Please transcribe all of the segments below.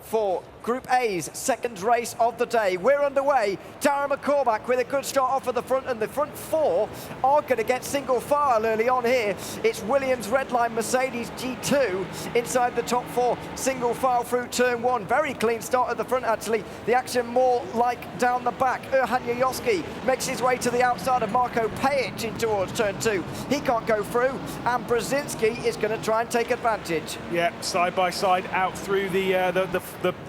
For Group A's second race of the day. We're underway. Darren McCormack with a good start off at the front, and the front four are going to get single file early on here. It's Williams, Redline, Mercedes G2 inside the top four, single file through turn one. Very clean start at the front, actually. The action more like down the back. Erhan Yayoski makes his way to the outside of Marco Pajic in towards turn two. He can't go through, and Brzezinski is going to try and take advantage. Yeah, side by side out through the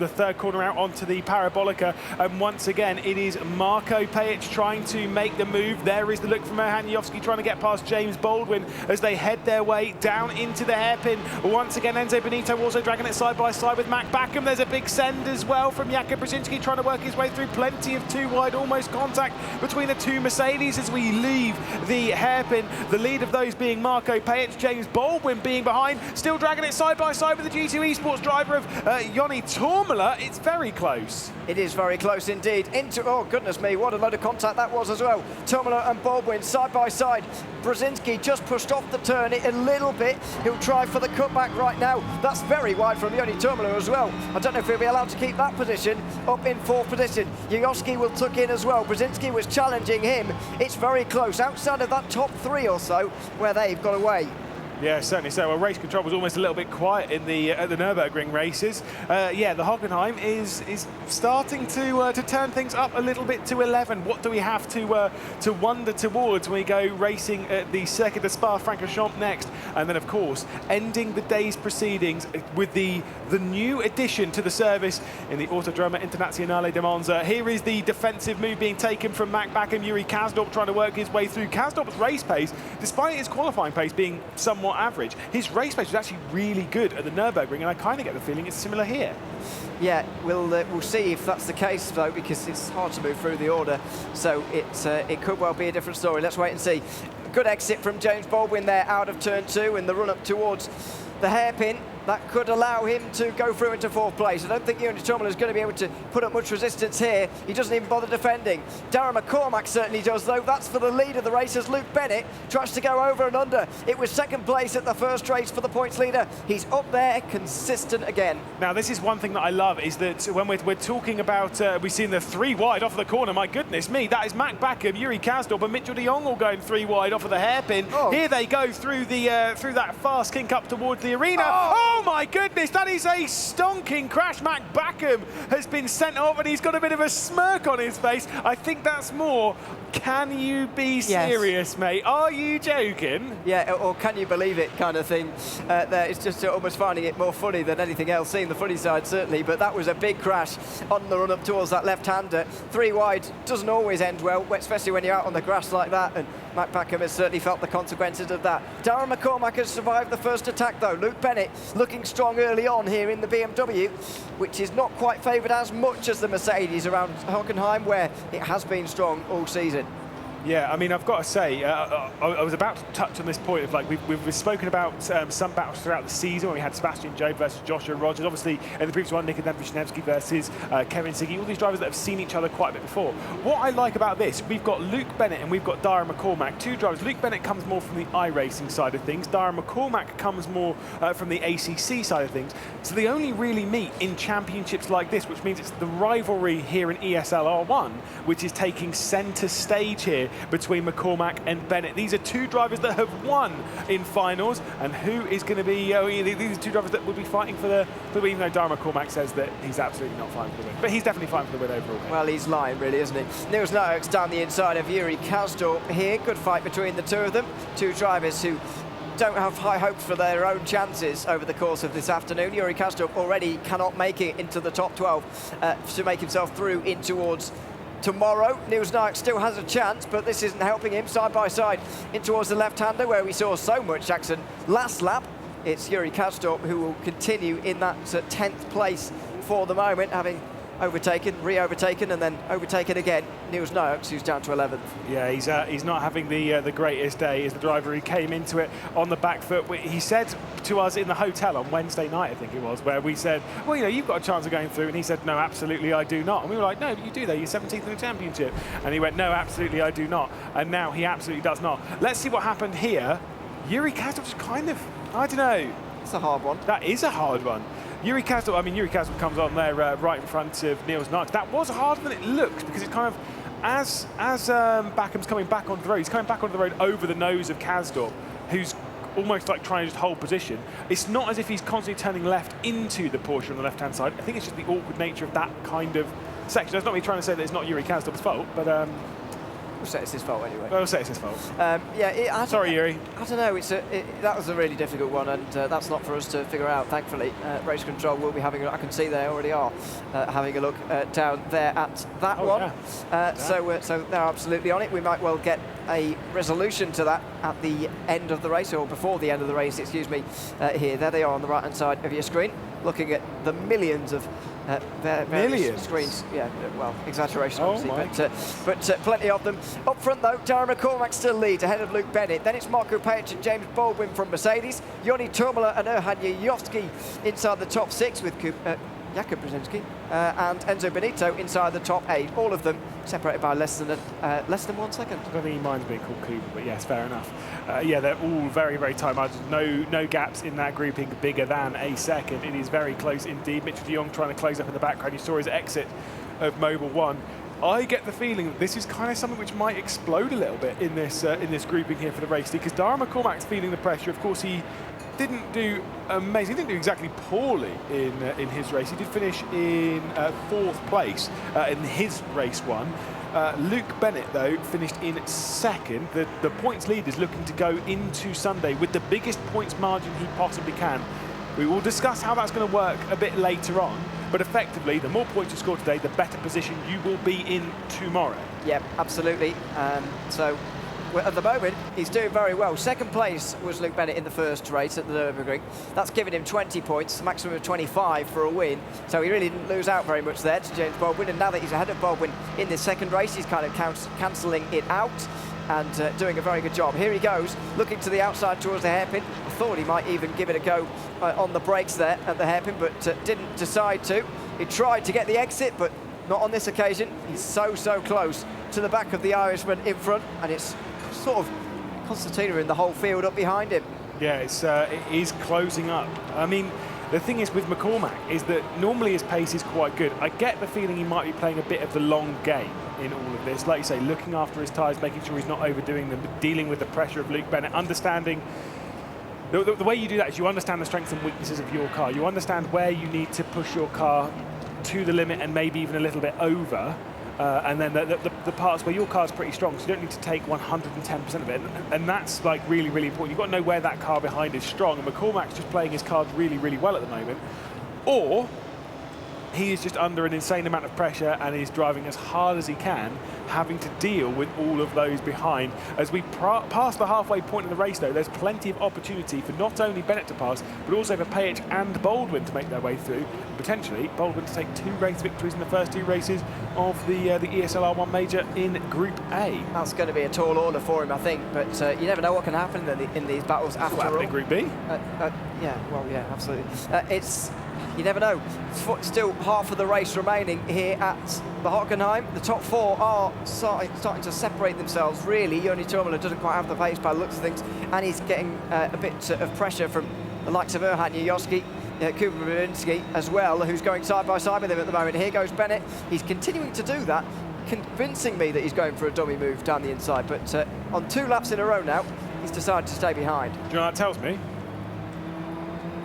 third corner out onto the Parabolica, and once again it is Marco Pajic trying to make the move. There is the look from Erhan Yayoski trying to get past James Baldwin as they head their way down into the hairpin. Once again Enzo Benito also dragging it side by side with Mac Backham. There's a big send as well from Jakub Brzezinski trying to work his way through. Plenty of two wide, almost contact between the two Mercedes as we leave the hairpin. The lead of those being Marco Pajic, James Baldwin being behind, still dragging it side by side with the G2 Esports driver of Joni Toomala. It's very close. It is very close indeed. Oh goodness me, what a load of contact that was as well. Toomala and Baldwin side by side. Brzezinski just pushed off the turn a little bit. He'll try for the cutback right now. That's very wide from Joni Toomala as well. I don't know if he'll be allowed to keep that position up in fourth position. Yayoski will tuck in as well. Brzezinski was challenging him. It's very close, outside of that top three or so where they've got away. Yeah, certainly so. Well, race control was almost a little bit quiet in the at the Nürburgring races. Yeah, the Hockenheim is starting to turn things up a little bit to 11. What do we have to wonder towards when we go racing at the Circuit de Spa-Francorchamps next? And then, of course, ending the day's proceedings with the new addition to the service in the Autodromo Internazionale de Monza. Here is the defensive move being taken from Mac Backham. Yuri Kasdorp trying to work his way through. Kasdorp's race pace, despite his qualifying pace being somewhat average, his race pace was actually really good at the Nürburgring, and I kind of get the feeling it's similar here. Yeah, we'll see if that's the case though, because it's hard to move through the order, so it could well be a different story. Let's wait and see. Good exit from James Baldwin there out of turn two in the run up towards the hairpin. That could allow him to go through into fourth place. I don't think Joni Toomala is going to be able to put up much resistance here. He doesn't even bother defending. Darren McCormack certainly does, though. That's for the lead of the race as Luke Bennett tries to go over and under. It was second place at the first race for the points leader. He's up there, consistent again. Now, this is one thing that I love, is that when we're talking about, we've seen the three wide off of the corner. My goodness me, that is Mac Backham, Yuri Kasdorp, and Mitchell de Jong all going three wide off of the hairpin. Oh. Here they go through the through that fast kink up towards the arena. Oh my goodness! That is a stonking crash. Mac Backham has been sent off, and he's got a bit of a smirk on his face. I think that's more, can you be serious, mate? Are you joking? Yeah, or can you believe it kind of thing. There, it's just almost finding it more funny than anything else. Seeing the funny side, certainly, but that was a big crash on the run-up towards that left-hander. Three wide doesn't always end well, especially when you're out on the grass like that, and Mac Backham has certainly felt the consequences of that. Darren McCormack has survived the first attack, though. Luke Bennett looking strong early on here in the BMW, which is not quite favoured as much as the Mercedes around Hockenheim, where it has been strong all season. Yeah, I mean, I've got to say, I was about to touch on this point of, like, we've spoken about some battles throughout the season when we had Sebastian Jobe versus Joshua Rogers. Obviously, in the previous one, Nikodem Vishnevsky versus Kevin Siggy, all these drivers that have seen each other quite a bit before. What I like about this, we've got Luke Bennett and we've got Darren McCormack, two drivers. Luke Bennett comes more from the iRacing side of things. Darren McCormack comes more from the ACC side of things. So they only really meet in championships like this, which means it's the rivalry here in ESL R1, which is taking centre stage here between McCormack and Bennett. These are two drivers that have won in finals, and who is going to be, these are two drivers that will be fighting for the win, even though Darren McCormack says that he's absolutely not fighting for the win. But he's definitely fighting for the win overall. Well, he's lying, really, isn't he? Nils Noaks down the inside of Yuri Kasdorp here. Good fight between the two of them. Two drivers who don't have high hopes for their own chances over the course of this afternoon. Yuri Kasdorp already cannot make it into the top 12 to make himself through in towards tomorrow. Nils Noaks still has a chance, but this isn't helping him. Side by side in towards the left-hander, where we saw so much action last lap. It's Yuri Kasdorp who will continue in that 10th place for the moment, having overtaken, re-overtaken, and then overtaken again Nils Noaks, who's down to 11th. Yeah, he's not having the greatest day. He's the driver who came into it on the back foot. He said to us in the hotel on Wednesday night, I think it was, where we said, well, you've got a chance of going through, and he said, no, absolutely I do not. And we were like, no, but you do, though. You're 17th in the championship. And he went, no, absolutely I do not. And now he absolutely does not. Let's see what happened here. Yuri Kasdorp just kind of, I don't know. It's a hard one. That is a hard one. Yuri Kasdorp, I mean, Yuri Kasdorp comes on there right in front of Niels Knight. That was harder than it looked, because it's kind of, as Backham's coming back onto the road, he's coming back onto the road over the nose of Kasdorp, who's almost like trying to just hold position. It's not as if he's constantly turning left into the Porsche on the left-hand side. I think it's just the awkward nature of that kind of section. That's not me trying to say that it's not Yuri Kasdorp's fault, but We'll say it's his fault anyway. we'll say it's his fault. Sorry, Yuri. I don't know. That was a really difficult one, and that's not for us to figure out. Thankfully, race control will be having a look. I can see they already are having a look down there at that one. Yeah. So they're absolutely on it. We might well get a resolution to that at the end of the race, or before the end of the race, excuse me. Here, there they are on the right-hand side of your screen, looking at the millions of Millions? screens. Yeah, well, exaggeration, Oh obviously, but plenty of them. Up front, though, Darren McCormack still leads ahead of Luke Bennett. Then it's Marco Pajic and James Baldwin from Mercedes. Yoni Tourmala and Erhan Yuyovsky inside the top 6 with Jakub Brzezinski and Enzo Benito inside the top 8. All of them separated by less than 1 second. I don't think he minds being called Cooper, but yes, fair enough. Yeah, they're all very, very tight margins. No gaps in that grouping bigger than a second. It is very close indeed. Mitchell de Jong trying to close up in the background. You saw his exit of Mobil 1. I get the feeling that this is kind of something which might explode a little bit in this grouping here for the race, because Darren McCormack's feeling the pressure. Of course, he didn't do amazing. He didn't do exactly poorly in his race. He did finish in 4th place in his race one. Luke Bennett, though, finished in 2nd. The points lead is looking to go into Sunday with the biggest points margin he possibly can. We will discuss how that's going to work a bit later on, but effectively, the more points you score today, the better position you will be in tomorrow. Yep, absolutely. So at the moment, he's doing very well. 2nd place was Luke Bennett in the first race at the Nürburgring. That's given him 20 points, a maximum of 25 for a win. So he really didn't lose out very much there to James Baldwin. And now that he's ahead of Baldwin in this 2nd race, he's kind of cancelling it out and doing a very good job. Here he goes, looking to the outside towards the hairpin. I thought he might even give it a go on the brakes there at the hairpin, but didn't decide to. He tried to get the exit, but not on this occasion. He's so close to the back of the Irishman in front, and it's sort of Constantino in the whole field up behind him. Yeah, it is closing up. I mean, the thing is with McCormack is that normally his pace is quite good. I get the feeling he might be playing a bit of the long game in all of this. Like you say, looking after his tyres, making sure he's not overdoing them, but dealing with the pressure of Luke Bennett, understanding the way you do that is you understand the strengths and weaknesses of your car. You understand where you need to push your car to the limit and maybe even a little bit over. And then the parts where your car's pretty strong, so you don't need to take 110% of it. And that's like really, really important. You've got to know where that car behind is strong. And McCormack's just playing his cards really, really well at the moment. Or he is just under an insane amount of pressure and is driving as hard as he can, having to deal with all of those behind. As we pass the halfway point of the race, though, there's plenty of opportunity for not only Bennett to pass, but also for Pajic and Baldwin to make their way through. Potentially, Baldwin to take 2 race victories in the first 2 races of the ESL R1 Major in Group A. That's going to be a tall order for him, I think, but you never know what can happen in these battles after all. In Group B? Yeah, absolutely. You never know. Still half of the race remaining here at the Hockenheim. The top 4 are starting to separate themselves, really. Yoni Tourmala doesn't quite have the pace by the looks of things, and he's getting a bit of pressure from the likes of Erhan Yuyovsky, Kuba Brzezinski as well, who's going side by side with him at the moment. Here goes Bennett. He's continuing to do that, convincing me that he's going for a dummy move down the inside, but on 2 laps in a row now, he's decided to stay behind. Do you know what that tells me?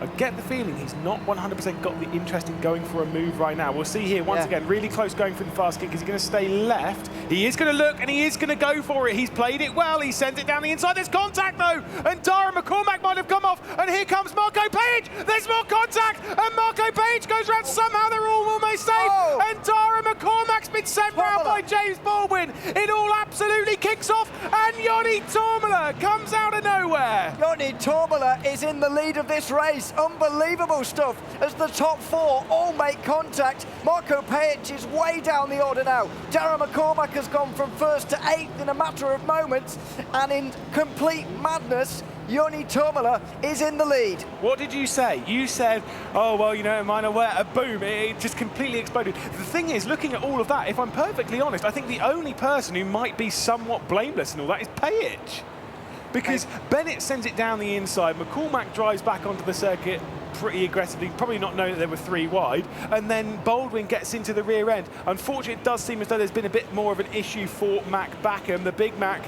I get the feeling he's not 100% got the interest in going for a move right now. We'll see here once again, really close going for the fast kick. Is he going to stay left? He is going to look and he is going to go for it. He's played it well. He sends it down the inside. There's contact though, and Darren McCormack might have come off. And here comes Marco Pajic. There's more contact, and Marco Pajic goes round. Somehow they're all almost safe. Oh. And Darren McCormack's been sent round by James Baldwin. It all absolutely kicks off, and Yoni Tourmala comes out of nowhere. Yoni Tourmala is in the lead of this race. Unbelievable stuff as the top 4 all make contact. Marco Pajic is way down the order now. Darren McCormack has gone from 1st to 8th in a matter of moments, and in complete madness, Yoni Tourmala is in the lead. What did you say? You said, oh, well, you know, minor wear, a boom, it just completely exploded. The thing is, looking at all of that, if I'm perfectly honest, I think the only person who might be somewhat blameless in all that is Pajic. Because Bennett sends it down the inside, McCormack drives back onto the circuit pretty aggressively, probably not knowing that there were 3 wide, and then Baldwin gets into the rear end. Unfortunately, it does seem as though there's been a bit more of an issue for Mac Backham, the big Mac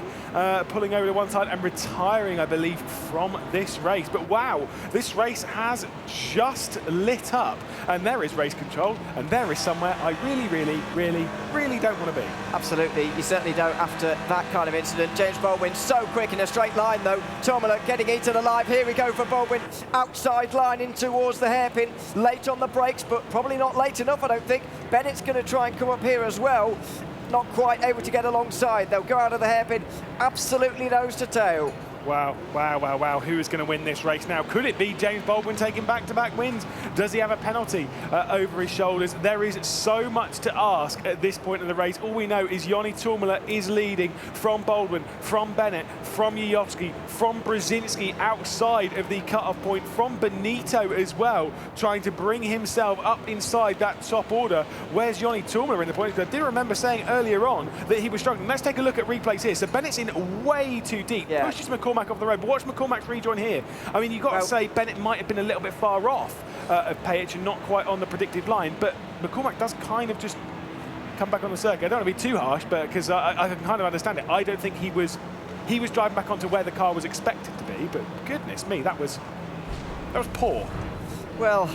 pulling over to one side and retiring, I believe, from this race. But wow, this race has just lit up, and there is race control, and there is somewhere I really don't want to be. Absolutely, you certainly don't after that kind of incident. James Baldwin so quick in a straight line though. Tourmalet getting eaten alive. Here we go for Baldwin, outside line in towards the hairpin. Late on the brakes, but probably not late enough, I don't think. Bennett's going to try and come up here as well. Not quite able to get alongside. They'll go out of the hairpin, absolutely nose to tail. Wow, wow, wow, wow. Who is going to win this race now? Could it be James Baldwin taking back-to-back wins? Does he have a penalty over his shoulders? There is so much to ask at this point in the race. All we know is Joni Tourmalet is leading from Baldwin, from Bennett, from Jajowski, from Brzezinski outside of the cut-off point, from Benito as well, trying to bring himself up inside that top order. Where's Joni Tourmalet in the points? I did remember saying earlier on that he was struggling. Let's take a look at replays here. So Bennett's in way too deep. Yeah. Pushes McCormack off the road, but watch McCormack's rejoin here. I mean, you've got to say Bennett might have been a little bit far off of Payich and not quite on the predicted line, but McCormack does kind of just come back on the circuit. I don't want to be too harsh, but because I can kind of understand it. I don't think he was driving back onto where the car was expected to be, but goodness me, that was poor. Well,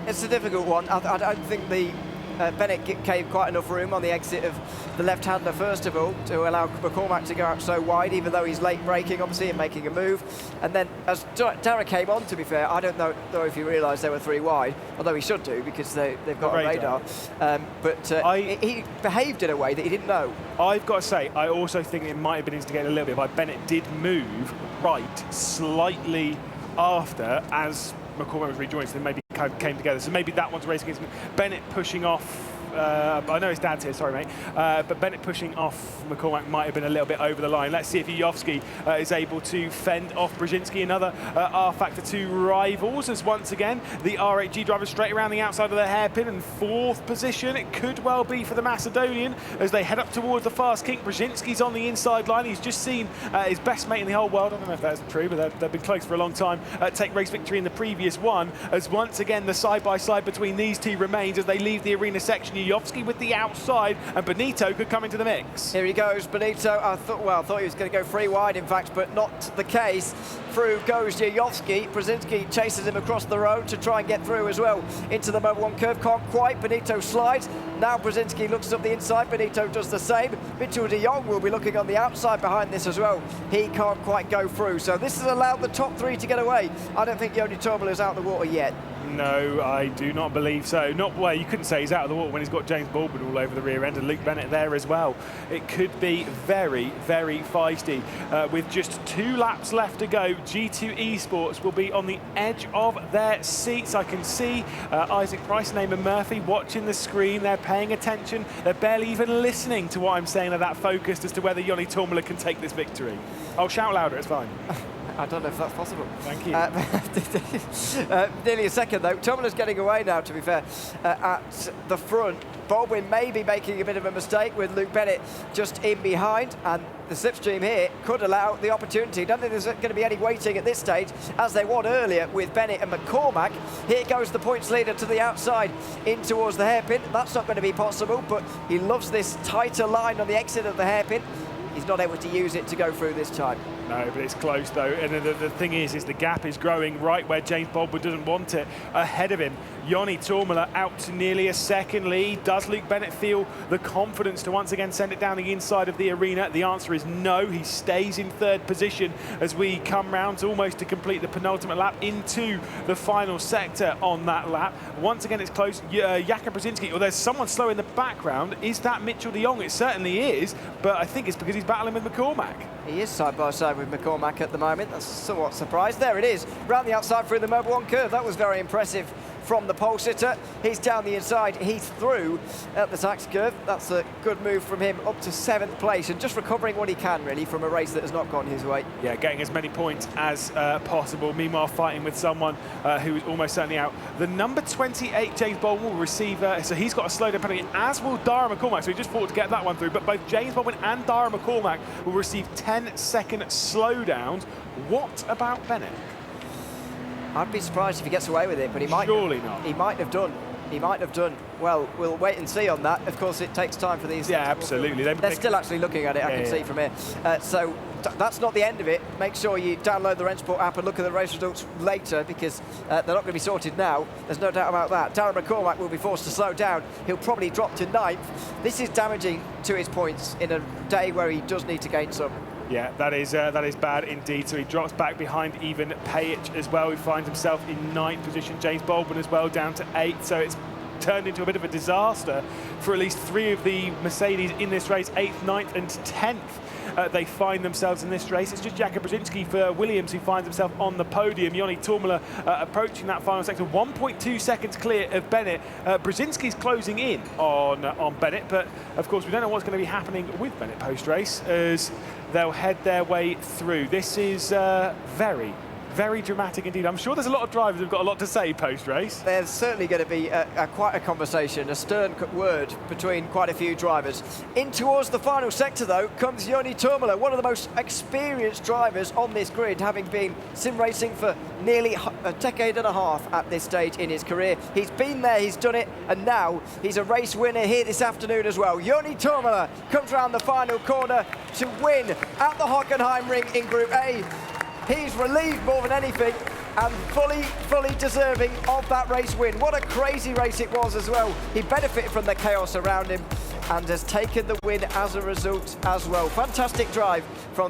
it's a difficult one. I don't think the Bennett gave quite enough room on the exit of the left-hander, first of all, to allow McCormack to go out so wide, even though he's late braking, obviously, and making a move. And then, as Dara came on, to be fair, I don't know if he realised there were 3 wide, although he should do, because they've got a radar. He behaved in a way that he didn't know. I've got to say, I also think it might have been instigated a little bit by Bennett did move right slightly after, as McCormack was rejoining, so they maybe kind of came together. So maybe that one's racing against Bennett pushing off. I know his dad's here, sorry, mate. But Bennett pushing off McCormack might have been a little bit over the line. Let's see if Jajowski is able to fend off Brzezinski, another R-Factor 2 rivals, as once again the R8G driver straight around the outside of the hairpin in 4th position. It could well be for the Macedonian as they head up towards the fast kink. Brzezinski's on the inside line. He's just seen his best mate in the whole world, I don't know if that's true, but they've been close for a long time, take race victory in the previous one, as once again the side-by-side between these two remains as they leave the arena section. Jajowski with the outside, and Benito could come into the mix. Here he goes, Benito. I thought he was going to go 3 wide, in fact, but not the case. Through goes Jajowski. Brzezinski chases him across the road to try and get through as well into the Mobil 1 curve. Can't quite. Benito slides. Now Brzezinski looks up the inside. Benito does the same. Mitchell de Jong will be looking on the outside behind this as well. He can't quite go through. So this has allowed the top 3 to get away. I don't think Joni Tourmalet is out of the water yet. No, I do not believe so. Well, you couldn't say he's out of the water when he's got James Baldwin all over the rear end and Luke Bennett there as well. It could be very, very feisty. With just 2 laps left to go, G2 Esports will be on the edge of their seats. I can see Isaac Price and Eamon Murphy watching the screen. They're paying attention. They're barely even listening to what I'm saying. They're that focused as to whether Joni Tourmalet can take this victory. I'll shout louder, it's fine. I don't know if that's possible. Thank you. Nearly a second, though. Tourmalet's getting away now, to be fair, at the front. Baldwin may be making a bit of a mistake with Luke Bennett just in behind, and the slipstream here could allow the opportunity. Don't think there's going to be any waiting at this stage, as there was earlier with Bennett and McCormack. Here goes the points leader to the outside, in towards the hairpin. That's not going to be possible, but he loves this tighter line on the exit of the hairpin. He's not able to use it to go through this time. No, but it's close though, and the thing is the gap is growing right where James Baldwin doesn't want it. Ahead of him, Joni Tourmalet out to nearly a second lead. Does Luke Bennett feel the confidence to once again send it down the inside of the arena? The answer is no. He stays in 3rd position as we come round to almost to complete the penultimate lap into the final sector on that lap. Once again, it's close. Jakub Brzezinski, or there's someone slow in the background. Is that Mitchell de Jong? It certainly is, but I think it's because he's battling with McCormack. He is side by side with McCormack at the moment. That's somewhat surprised. There it is, round the outside through the Mobil 1 curve. That was very impressive from the pole sitter. He's down the inside, he's through at the tax curve. That's a good move from him, up to 7th place, and just recovering what he can, really, from a race that has not gone his way. Yeah, getting as many points as possible. Meanwhile, fighting with someone who is almost certainly out. The number 28, James Baldwin, will receive, so he's got a slow down penalty, as will Dara McCormack, so he just fought to get that one through, but both James Baldwin and Dara McCormack will receive 10-second slowdowns. What about Bennett? I'd be surprised if he gets away with it, but he might. Surely not. He might have done. He might have done. Well, we'll wait and see on that. Of course, it takes time for these. Yeah, absolutely. They're still actually looking at it, I can see from here. So that's not the end of it. Make sure you download the Rennsport app and look at the race results later, because they're not going to be sorted now. There's no doubt about that. Darren McCormack will be forced to slow down. He'll probably drop to 9th. This is damaging to his points in a day where he does need to gain some. Yeah, that is bad indeed. So he drops back behind even Pajic as well. He finds himself in 9th position. James Baldwin as well down to 8th. So it's turned into a bit of a disaster for at least 3 of the Mercedes in this race, 8th, 9th and 10th. They find themselves in this race. It's just Jakub Brzezinski for Williams who finds himself on the podium. Joni Toomala approaching that final sector, 1.2 seconds clear of Bennett. Brzezinski's closing in on Bennett, but of course we don't know what's going to be happening with Bennett post-race as they'll head their way through. This is very, very dramatic indeed. I'm sure there's a lot of drivers who've got a lot to say post-race. There's certainly going to be quite a conversation, a stern word between quite a few drivers. In towards the final sector, though, comes Joni Toomala, one of the most experienced drivers on this grid, having been sim racing for nearly a decade and a half at this stage in his career. He's been there, he's done it, and now he's a race winner here this afternoon as well. Joni Toomala comes round the final corner to win at the Hockenheimring in Group A. He's relieved more than anything and fully deserving of that race win. What a crazy race it was as well. He benefited from the chaos around him and has taken the win as a result as well. Fantastic drive from